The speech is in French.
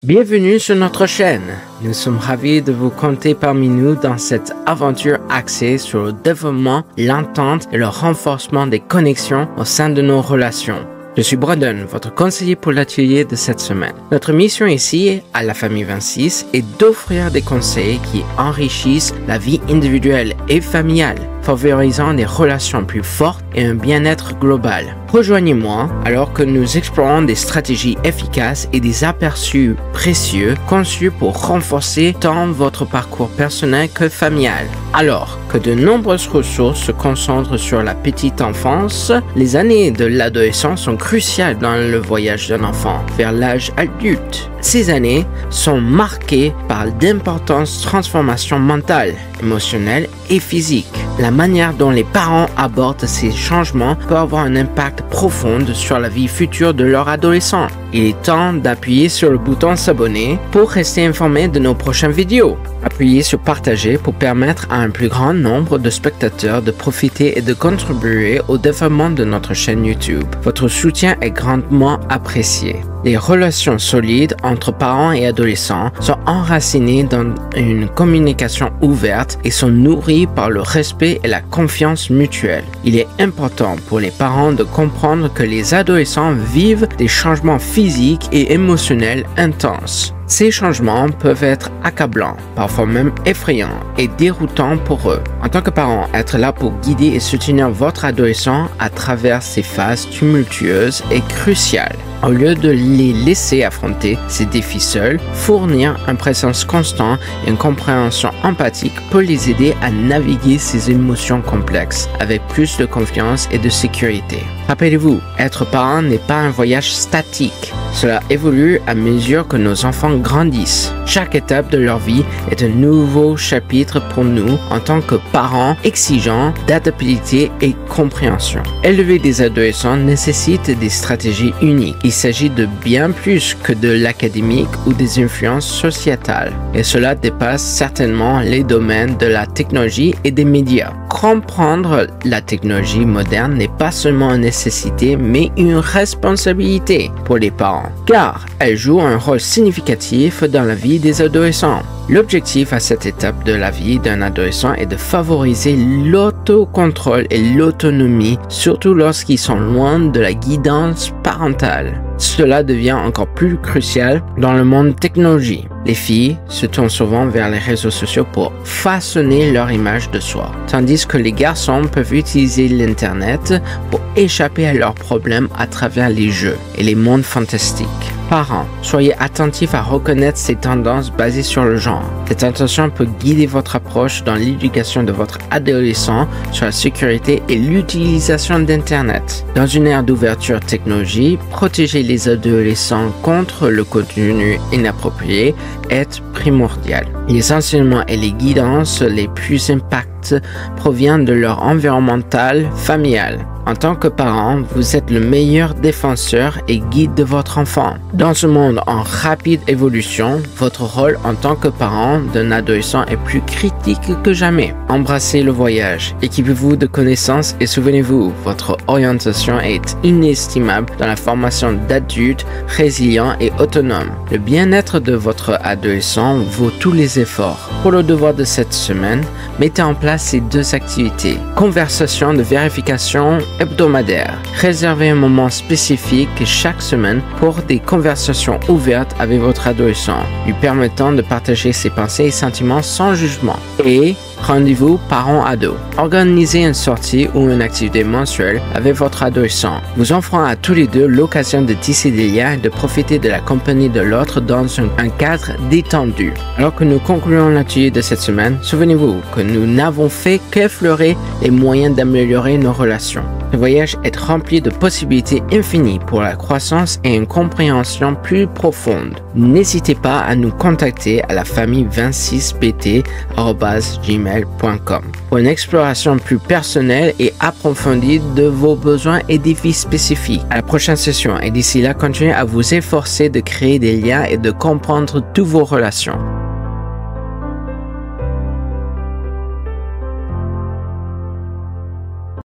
Bienvenue sur notre chaîne. Nous sommes ravis de vous compter parmi nous dans cette aventure axée sur le développement, l'entente et le renforcement des connexions au sein de nos relations. Je suis Brandon, votre conseiller pour l'atelier de cette semaine. Notre mission ici, à la famille 26, est d'offrir des conseils qui enrichissent la vie individuelle et familiale, favorisant des relations plus fortes et un bien-être global. Rejoignez-moi alors que nous explorons des stratégies efficaces et des aperçus précieux conçus pour renforcer tant votre parcours personnel que familial. Alors que de nombreuses ressources se concentrent sur la petite enfance, les années de l'adolescence sont cruciales dans le voyage d'un enfant vers l'âge adulte. Ces années sont marquées par d'importantes transformations mentales, émotionnelles et physiques. La manière dont les parents abordent ces changements peut avoir un impact profond sur la vie future de leur adolescent. Il est temps d'appuyer sur le bouton s'abonner pour rester informé de nos prochaines vidéos. Appuyez sur partager pour permettre à un plus grand nombre de spectateurs de profiter et de contribuer au développement de notre chaîne YouTube. Votre soutien est grandement apprécié. Les relations solides entre parents et adolescents sont enracinées dans une communication ouverte et sont nourries par le respect et la confiance mutuelle. Il est important pour les parents de comprendre que les adolescents vivent des changements physiques et émotionnels intenses. Ces changements peuvent être accablants, parfois même effrayants et déroutants pour eux. En tant que parent, être là pour guider et soutenir votre adolescent à travers ces phases tumultueuses est crucial. Au lieu de les laisser affronter ces défis seuls, fournir une présence constante et une compréhension empathique peut les aider à naviguer ces émotions complexes avec plus de confiance et de sécurité. Rappelez-vous, être parent n'est pas un voyage statique. Cela évolue à mesure que nos enfants grandissent. Chaque étape de leur vie est un nouveau chapitre pour nous en tant que parents exigeants d'adaptabilité et compréhension. Élever des adolescents nécessite des stratégies uniques. Il s'agit de bien plus que de l'académique ou des influences sociétales. Et cela dépasse certainement les domaines de la technologie et des médias. Comprendre la technologie moderne n'est pas seulement une nécessité, mais une responsabilité pour les parents, car elle joue un rôle significatif dans la vie des adolescents. L'objectif à cette étape de la vie d'un adolescent est de favoriser l'autocontrôle et l'autonomie, surtout lorsqu'ils sont loin de la guidance parentale. Cela devient encore plus crucial dans le monde technologie. Les filles se tournent souvent vers les réseaux sociaux pour façonner leur image de soi, tandis que les garçons peuvent utiliser l'Internet pour échapper à leurs problèmes à travers les jeux et les mondes fantastiques. Parents, soyez attentifs à reconnaître ces tendances basées sur le genre. Cette intention peut guider votre approche dans l'éducation de votre adolescent sur la sécurité et l'utilisation d'Internet. Dans une ère d'ouverture technologique, protéger les adolescents contre le contenu inapproprié est primordial. Les enseignements et les guidances les plus impactants proviennent de leur environnemental familial. En tant que parent, vous êtes le meilleur défenseur et guide de votre enfant. Dans ce monde en rapide évolution, votre rôle en tant que parent d'un adolescent est plus critique que jamais. Embrassez le voyage, équipez-vous de connaissances et souvenez-vous, votre orientation est inestimable dans la formation d'adultes résilients et autonomes. Le bien-être de votre adolescent vaut tous les efforts. Pour le devoir de cette semaine, mettez en place ces deux activités. Conversation de vérification hebdomadaire. Réservez un moment spécifique chaque semaine pour des conversations ouvertes avec votre adolescent, lui permettant de partager ses pensées et sentiments sans jugement. Et rendez-vous parents-ados. Organisez une sortie ou une activité mensuelle avec votre adolescent, vous offrant à tous les deux l'occasion de tisser des liens et de profiter de la compagnie de l'autre dans un cadre détendu. Alors que nous concluons l'atelier de cette semaine, souvenez-vous que nous n'avons fait qu'effleurer les moyens d'améliorer nos relations. Ce voyage est rempli de possibilités infinies pour la croissance et une compréhension plus profonde. N'hésitez pas à nous contacter à la famille 26pt@gmail.com pour une exploration plus personnelle et approfondie de vos besoins et défis spécifiques. À la prochaine session et d'ici là, continuez à vous efforcer de créer des liens et de comprendre toutes vos relations.